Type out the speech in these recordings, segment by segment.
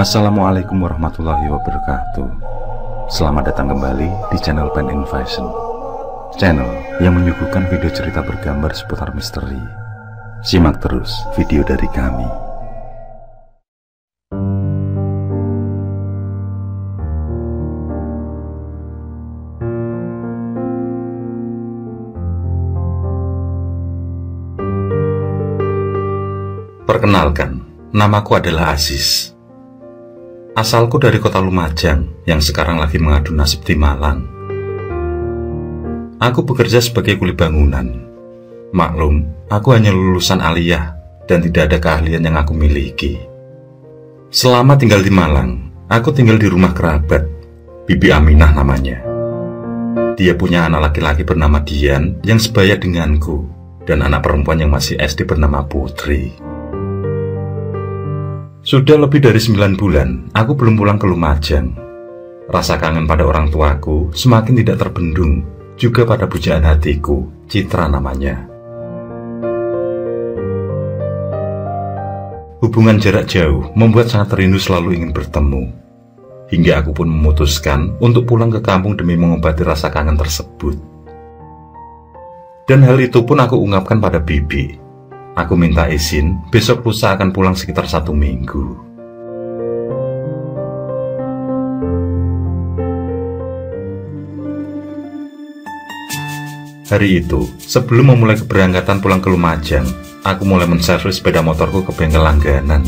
Assalamualaikum warahmatullahi wabarakatuh. Selamat datang kembali di channel Pen and Fashion, channel yang menyuguhkan video cerita bergambar seputar misteri. Simak terus video dari kami. Perkenalkan, namaku adalah Aziz. Asalku dari kota Lumajang yang sekarang lagi mengadu nasib di Malang. Aku bekerja sebagai kuli bangunan. Maklum, aku hanya lulusan aliyah dan tidak ada keahlian yang aku miliki. Selama tinggal di Malang, aku tinggal di rumah kerabat, Bibi Aminah namanya. Dia punya anak laki-laki bernama Dian yang sebaya denganku, dan anak perempuan yang masih SD bernama Putri. Sudah lebih dari 9 bulan, aku belum pulang ke Lumajang. Rasa kangen pada orang tuaku semakin tidak terbendung, juga pada pujaan hatiku, Citra namanya. Hubungan jarak jauh membuat sangat rindu selalu ingin bertemu. Hingga aku pun memutuskan untuk pulang ke kampung demi mengobati rasa kangen tersebut. Dan hal itu pun aku ungkapkan pada Bibi. Aku minta izin, besok lusa akan pulang sekitar 1 minggu. Hari itu, sebelum memulai keberangkatan pulang ke Lumajang, aku mulai menservis sepeda motorku ke bengkel langganan.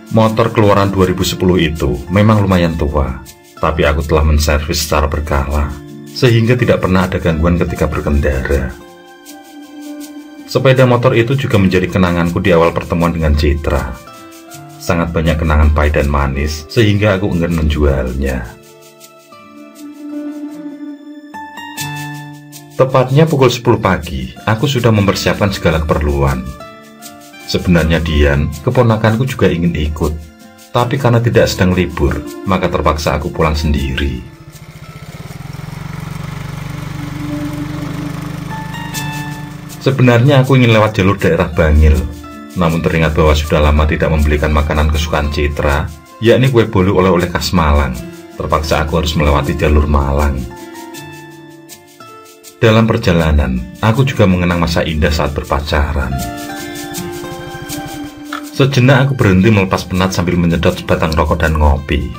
Motor keluaran 2010 itu memang lumayan tua, tapi aku telah menservis secara berkala, sehingga tidak pernah ada gangguan ketika berkendara. Sepeda motor itu juga menjadi kenanganku di awal pertemuan dengan Citra. Sangat banyak kenangan pahit dan manis, sehingga aku enggan menjualnya. Tepatnya pukul 10 pagi, aku sudah mempersiapkan segala keperluan. Sebenarnya Dian, keponakanku juga ingin ikut, tapi karena tidak sedang libur, maka terpaksa aku pulang sendiri. Sebenarnya aku ingin lewat jalur daerah Bangil, namun teringat bahwa sudah lama tidak membelikan makanan kesukaan Citra, yakni kue bolu oleh-oleh khas Malang. Terpaksa aku harus melewati jalur Malang. Dalam perjalanan, aku juga mengenang masa indah saat berpacaran. Sejenak aku berhenti melepas penat sambil menyedot sebatang rokok dan ngopi.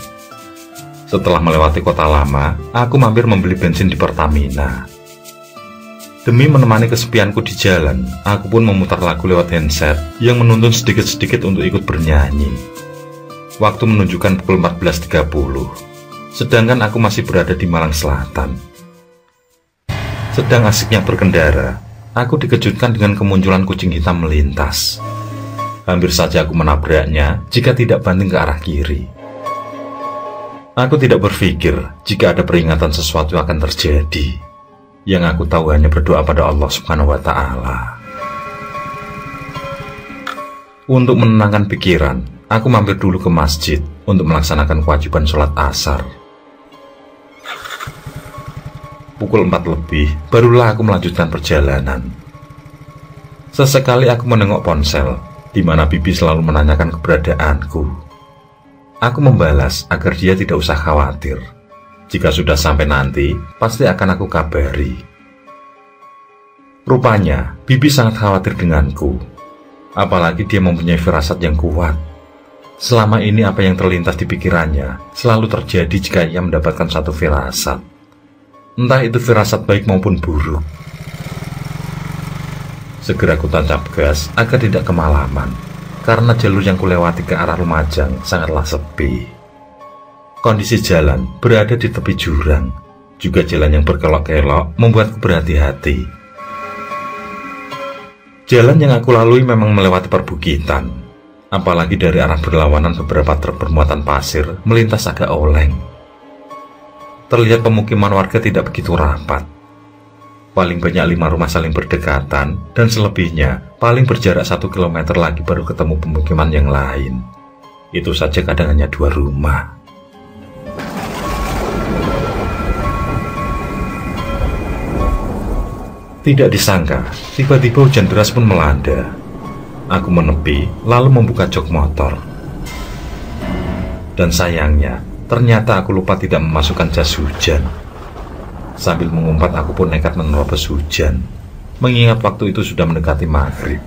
Setelah melewati kota lama, aku mampir membeli bensin di Pertamina. Demi menemani kesepianku di jalan, aku pun memutar lagu lewat handset yang menuntun sedikit-sedikit untuk ikut bernyanyi. Waktu menunjukkan pukul 14.30, sedangkan aku masih berada di Malang Selatan. Sedang asiknya berkendara, aku dikejutkan dengan kemunculan kucing hitam melintas. Hampir saja aku menabraknya jika tidak banting ke arah kiri. Aku tidak berpikir jika ada peringatan sesuatu akan terjadi. Yang aku tahu hanya berdoa pada Allah Subhanahu wa Ta'ala. Untuk menenangkan pikiran, aku mampir dulu ke masjid untuk melaksanakan kewajiban sholat asar. Pukul 4 lebih, barulah aku melanjutkan perjalanan. Sesekali aku menengok ponsel, di mana Bibi selalu menanyakan keberadaanku. Aku membalas agar dia tidak usah khawatir. Jika sudah sampai nanti, pasti akan aku kabari. Rupanya, Bibi sangat khawatir denganku. Apalagi dia mempunyai firasat yang kuat. Selama ini apa yang terlintas di pikirannya selalu terjadi jika ia mendapatkan satu firasat. Entah itu firasat baik maupun buruk. Segera ku tancap gas agar tidak kemalaman, karena jalur yang kulewati ke arah Lumajang sangatlah sepi. Kondisi jalan berada di tepi jurang, juga jalan yang berkelok-kelok membuatku berhati-hati. Jalan yang aku lalui memang melewati perbukitan, apalagi dari arah berlawanan beberapa truk bermuatan pasir melintas agak oleng. Terlihat pemukiman warga tidak begitu rapat. Paling banyak 5 rumah saling berdekatan, dan selebihnya paling berjarak 1 kilometer lagi baru ketemu pemukiman yang lain. Itu saja kadang hanya 2 rumah. Tidak disangka, tiba-tiba hujan deras pun melanda. Aku menepi, lalu membuka jok motor. Dan sayangnya, ternyata aku lupa tidak memasukkan jas hujan. Sambil mengumpat, aku pun nekat menerobos hujan, mengingat waktu itu sudah mendekati maghrib.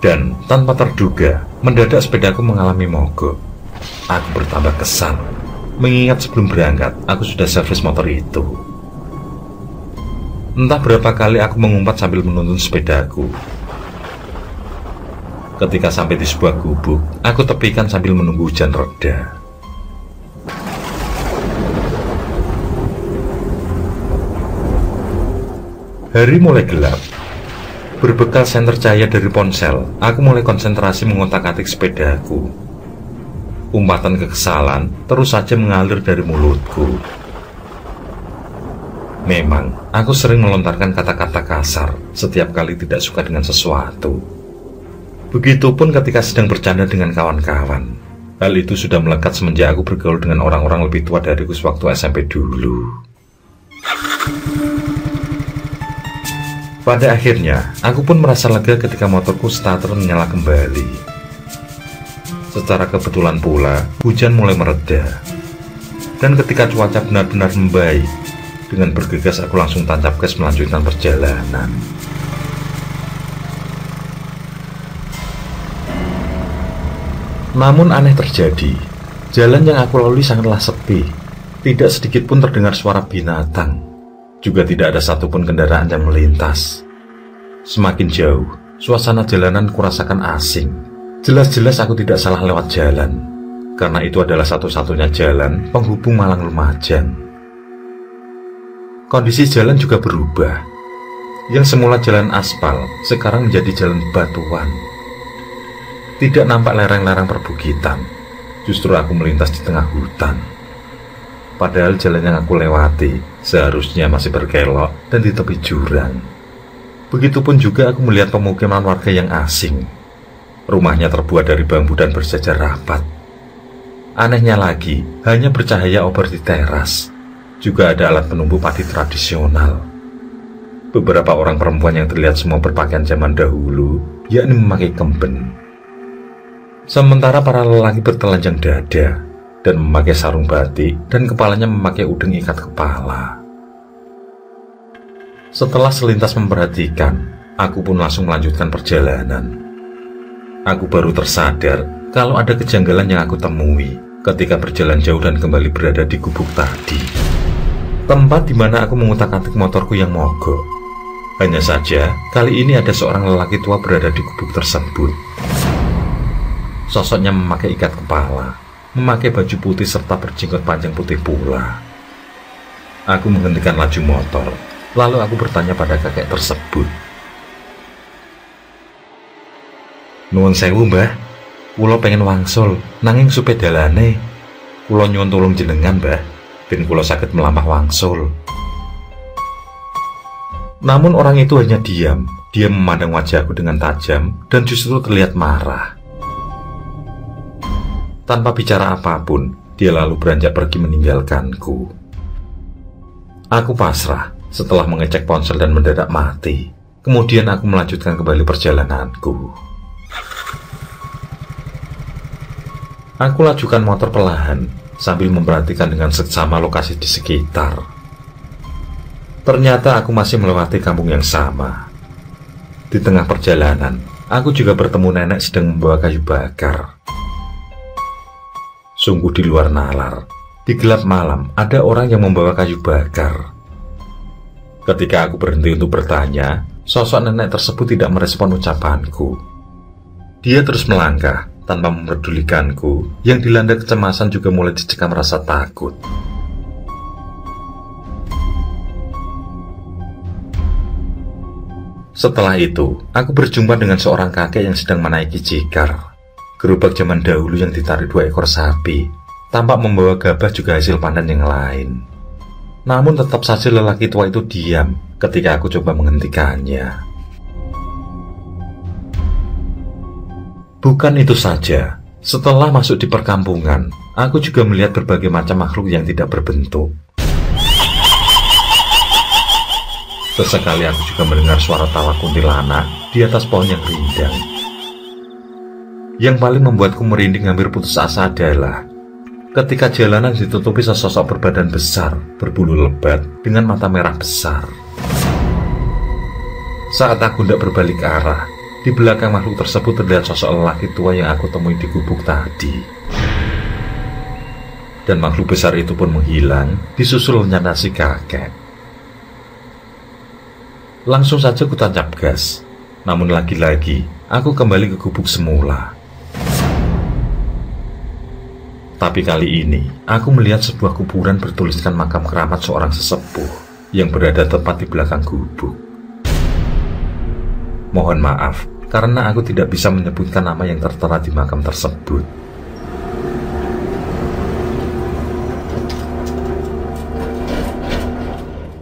Dan tanpa terduga, mendadak sepedaku mengalami mogok. Aku bertambah kesal, mengingat sebelum berangkat, aku sudah servis motor itu. Entah berapa kali aku mengumpat sambil menuntun sepedaku. Ketika sampai di sebuah gubuk, aku tepikan sambil menunggu hujan reda. Hari mulai gelap. Berbekal senter cahaya dari ponsel, aku mulai konsentrasi mengotak-atik sepedaku. Umpatan kekesalan terus saja mengalir dari mulutku. Memang, aku sering melontarkan kata-kata kasar setiap kali tidak suka dengan sesuatu. Begitupun ketika sedang bercanda dengan kawan-kawan. Hal itu sudah melekat semenjak aku bergaul dengan orang-orang lebih tua dariku sewaktu SMP dulu. Pada akhirnya, aku pun merasa lega ketika motorku starter menyala kembali. Secara kebetulan pula, hujan mulai mereda. Dan ketika cuaca benar-benar membaik, dengan bergegas aku langsung tancap gas melanjutkan perjalanan. Namun aneh terjadi, jalan yang aku lalui sangatlah sepi. Tidak sedikit pun terdengar suara binatang. Juga tidak ada satupun kendaraan yang melintas. Semakin jauh, suasana jalanan kurasakan asing. Jelas-jelas aku tidak salah lewat jalan, karena itu adalah satu-satunya jalan penghubung Malang Lumajang. Kondisi jalan juga berubah. Yang semula jalan aspal, sekarang menjadi jalan batuan. Tidak nampak lereng-lereng perbukitan. Justru aku melintas di tengah hutan. Padahal jalan yang aku lewati seharusnya masih berkelok dan di tepi jurang. Begitupun juga aku melihat pemukiman warga yang asing. Rumahnya terbuat dari bambu dan berjajar rapat. Anehnya lagi, hanya bercahaya obor di teras. Juga ada alat penumbuk padi tradisional. Beberapa orang perempuan yang terlihat semua berpakaian zaman dahulu, yakni memakai kemben. Sementara para lelaki bertelanjang dada dan memakai sarung batik, dan kepalanya memakai udeng ikat kepala. Setelah selintas memperhatikan, aku pun langsung melanjutkan perjalanan. Aku baru tersadar kalau ada kejanggalan yang aku temui ketika berjalan jauh dan kembali berada di gubuk tadi. Tempat di mana aku mengutak-atik motorku yang mogok. Hanya saja, kali ini ada seorang lelaki tua berada di gubuk tersebut. Sosoknya memakai ikat kepala, memakai baju putih serta berjenggot panjang putih pula. Aku menghentikan laju motor, lalu aku bertanya pada kakek tersebut. Nuwun sewu mbah, kula pengen wangsul, nanging supedalane. Kula nyuwun tulung jenengan mbah, ben kula saged melampah wangsul. Namun orang itu hanya diam. Dia memandang wajahku dengan tajam dan justru terlihat marah. Tanpa bicara apapun, dia lalu beranjak pergi meninggalkanku. Aku pasrah setelah mengecek ponsel dan mendadak mati. Kemudian aku melanjutkan kembali perjalananku. Aku lajukan motor perlahan sambil memperhatikan dengan seksama lokasi di sekitar. Ternyata aku masih melewati kampung yang sama. Di tengah perjalanan, aku juga bertemu nenek sedang membawa kayu bakar. Sungguh di luar nalar, di gelap malam ada orang yang membawa kayu bakar. Ketika aku berhenti untuk bertanya, sosok nenek tersebut tidak merespon ucapanku. Dia terus melangkah tanpa memperdulikanku, yang dilanda kecemasan juga mulai dicekam rasa takut. Setelah itu, aku berjumpa dengan seorang kakek yang sedang menaiki jikar. Gerobak zaman dahulu yang ditarik 2 ekor sapi, tampak membawa gabah juga hasil panen yang lain. Namun tetap saja lelaki tua itu diam ketika aku coba menghentikannya. Bukan itu saja, setelah masuk di perkampungan, aku juga melihat berbagai macam makhluk yang tidak berbentuk. Sesekali aku juga mendengar suara tawa kuntilanak di atas pohon yang rindang. Yang paling membuatku merinding hampir putus asa adalah ketika jalanan ditutupi sesosok berbadan besar, berbulu lebat, dengan mata merah besar. Saat aku hendak berbalik arah, di belakang makhluk tersebut terlihat sosok lelaki tua yang aku temui di gubuk tadi. Dan makhluk besar itu pun menghilang, disusul lenyapnya si kakek. Langsung saja ku tancap gas, namun lagi-lagi aku kembali ke gubuk semula. Tapi kali ini, aku melihat sebuah kuburan bertuliskan makam keramat seorang sesepuh yang berada tepat di belakang gubuk. Mohon maaf, karena aku tidak bisa menyebutkan nama yang tertera di makam tersebut.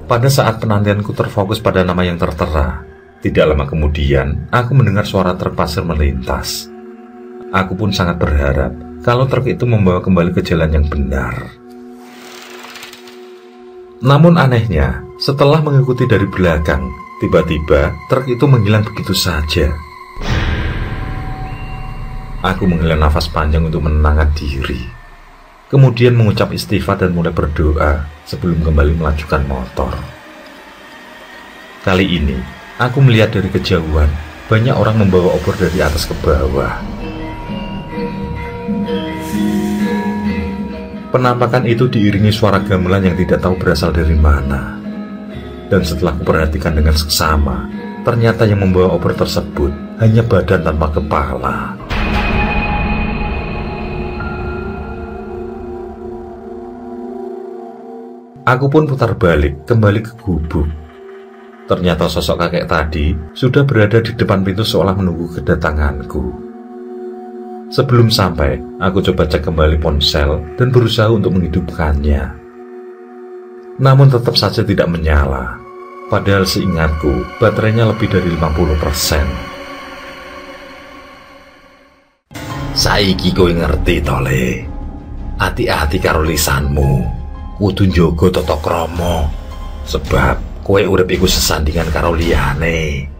Pada saat penantianku terfokus pada nama yang tertera, tidak lama kemudian, aku mendengar suara truk pasir melintas. Aku pun sangat berharap kalau truk itu membawa kembali ke jalan yang benar. Namun anehnya, setelah mengikuti dari belakang, tiba-tiba truk itu menghilang begitu saja. Aku menghela nafas panjang untuk menenangkan diri. Kemudian mengucap istighfar dan mulai berdoa sebelum kembali melajukan motor. Kali ini, aku melihat dari kejauhan, banyak orang membawa obor dari atas ke bawah. Penampakan itu diiringi suara gamelan yang tidak tahu berasal dari mana. Dan setelah kuperhatikan dengan seksama, ternyata yang membawa obor tersebut hanya badan tanpa kepala. Aku pun putar balik kembali ke gubuk. Ternyata sosok kakek tadi sudah berada di depan pintu seolah menunggu kedatanganku. Sebelum sampai, aku coba cek kembali ponsel dan berusaha untuk menghidupkannya. Namun tetap saja tidak menyala. Padahal seingatku, baterainya lebih dari 50%. Saiki kowe ngerti tole. Hati-hati karo lisanmu. Kudu njogo tata krama. Sebab kowe urip iku sesandingan karo liyane.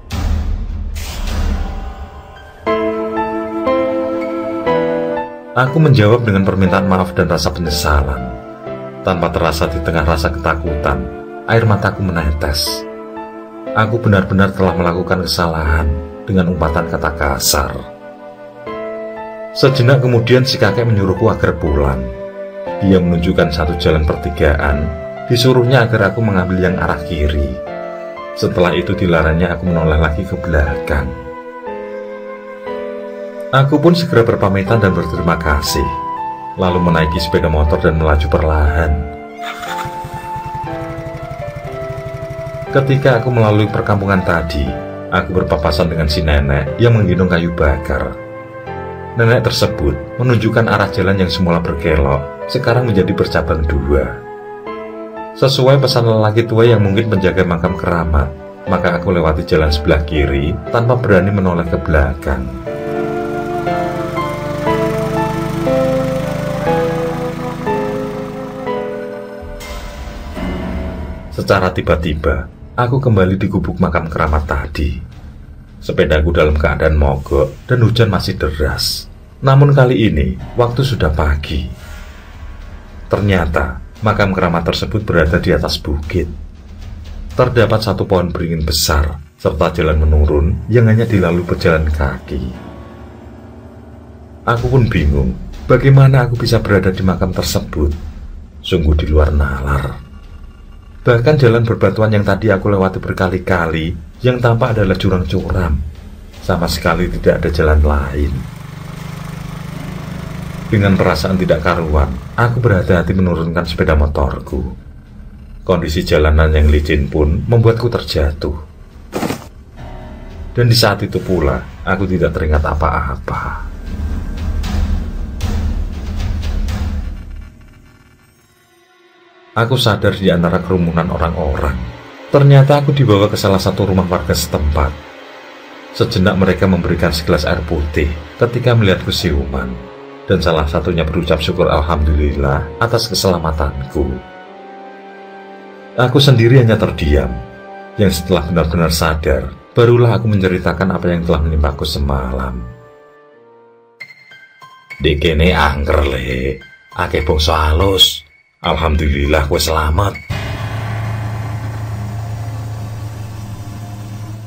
Aku menjawab dengan permintaan maaf dan rasa penyesalan. Tanpa terasa di tengah rasa ketakutan, air mataku menetes. Aku benar-benar telah melakukan kesalahan dengan umpatan kata kasar. Sejenak kemudian si kakek menyuruhku agar pulang. Dia menunjukkan satu jalan pertigaan, disuruhnya agar aku mengambil yang arah kiri. Setelah itu dilarangnya aku menoleh lagi ke belakang. Aku pun segera berpamitan dan berterima kasih, lalu menaiki sepeda motor dan melaju perlahan. Ketika aku melalui perkampungan tadi, aku berpapasan dengan si nenek yang menggendong kayu bakar. Nenek tersebut menunjukkan arah jalan yang semula berkelok, sekarang menjadi bercabang dua. Sesuai pesan lelaki tua yang mungkin penjaga makam keramat, maka aku lewati jalan sebelah kiri tanpa berani menoleh ke belakang. Secara tiba-tiba, aku kembali di gubuk makam keramat tadi. Sepedaku dalam keadaan mogok dan hujan masih deras. Namun kali ini, waktu sudah pagi. Ternyata, makam keramat tersebut berada di atas bukit. Terdapat satu pohon beringin besar, serta jalan menurun yang hanya dilalui pejalan kaki. Aku pun bingung, bagaimana aku bisa berada di makam tersebut. Sungguh di luar nalar. Bahkan jalan berbatuan yang tadi aku lewati berkali-kali, yang tampak adalah jurang curam. Sama sekali tidak ada jalan lain. Dengan perasaan tidak karuan, aku berhati-hati menurunkan sepeda motorku. Kondisi jalanan yang licin pun membuatku terjatuh. Dan di saat itu pula, aku tidak teringat apa-apa. Aku sadar di antara kerumunan orang-orang. Ternyata aku dibawa ke salah satu rumah warga setempat. Sejenak mereka memberikan segelas air putih ketika melihatku siuman. Dan salah satunya berucap syukur alhamdulillah atas keselamatanku. Aku sendiri hanya terdiam. Yang setelah benar-benar sadar, barulah aku menceritakan apa yang telah menimpaku semalam. Dek kene angker le, akeh bangsa halus. Alhamdulillah kowe selamat.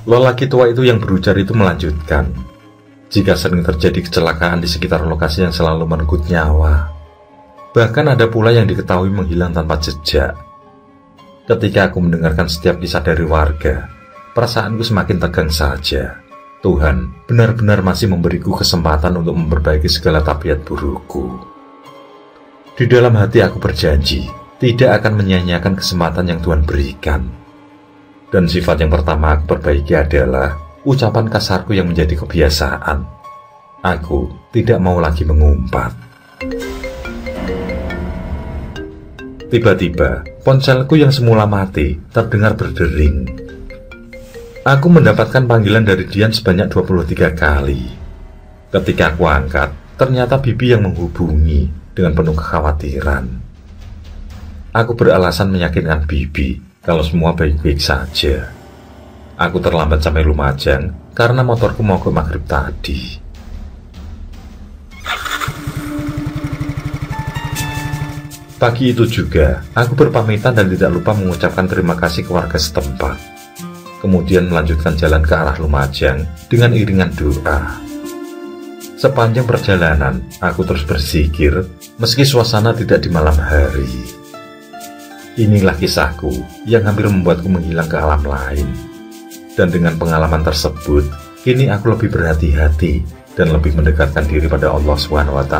Lelaki tua itu yang berujar itu melanjutkan, jika sering terjadi kecelakaan di sekitar lokasi yang selalu merenggut nyawa. Bahkan ada pula yang diketahui menghilang tanpa jejak. Ketika aku mendengarkan setiap kisah dari warga, perasaanku semakin tegang saja. Tuhan benar-benar masih memberiku kesempatan untuk memperbaiki segala tabiat burukku. Di dalam hati aku berjanji tidak akan menyia-nyiakan kesempatan yang Tuhan berikan. Dan sifat yang pertama aku perbaiki adalah ucapan kasarku yang menjadi kebiasaan. Aku tidak mau lagi mengumpat. Tiba-tiba, ponselku yang semula mati terdengar berdering. Aku mendapatkan panggilan dari Dian sebanyak 23 kali. Ketika aku angkat, ternyata Bibi yang menghubungi dengan penuh kekhawatiran. Aku beralasan meyakinkan Bibi kalau semua baik-baik saja. Aku terlambat sampai Lumajang karena motorku mogok maghrib tadi. Pagi itu juga, aku berpamitan dan tidak lupa mengucapkan terima kasih ke warga setempat. Kemudian melanjutkan jalan ke arah Lumajang dengan iringan doa. Sepanjang perjalanan, aku terus berzikir meski suasana tidak di malam hari. Inilah kisahku yang hampir membuatku menghilang ke alam lain. Dan dengan pengalaman tersebut, kini aku lebih berhati-hati dan lebih mendekatkan diri pada Allah SWT.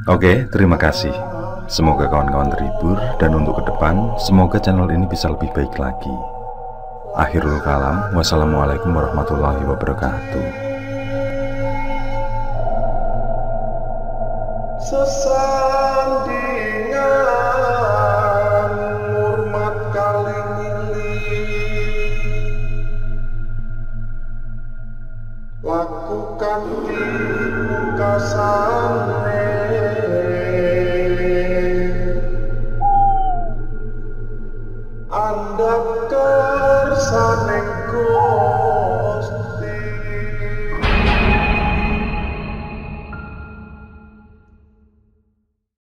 Oke, terima kasih. Semoga kawan-kawan terhibur, dan untuk ke depan, semoga channel ini bisa lebih baik lagi. Akhirul kalam, wassalamualaikum warahmatullahi wabarakatuh.